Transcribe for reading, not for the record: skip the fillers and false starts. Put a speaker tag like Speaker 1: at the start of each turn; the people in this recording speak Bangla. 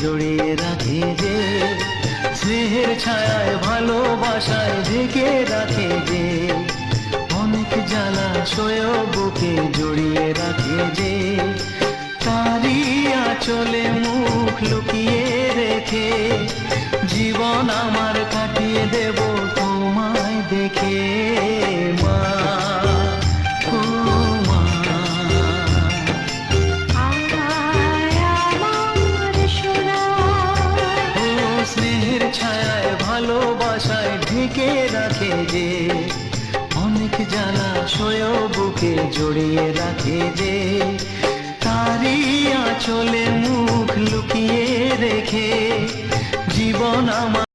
Speaker 1: জড়িয়ে রাখে যে, স্নেহের ছায়ায় ভালোবাসায় ঢেকে রাখে যে, অনেক জ্বালা সয়েও বুকে জড়িয়ে রাখে যে, তারই আঁচলে মুখ লুকিয়ে রেখে জীবন আমার কাটিয়ে দেব তোমায় দেখে। মা, ও মা, ও স্নেহের ছায়ায় ভালোবাসায় ঢেকে রাখে যে, অনেক জ্বালা সয়েও বুকে জড়িয়ে রাখে যে, তারই আঁচলে মুখ লুকিয়ে রেখে জীবন আমার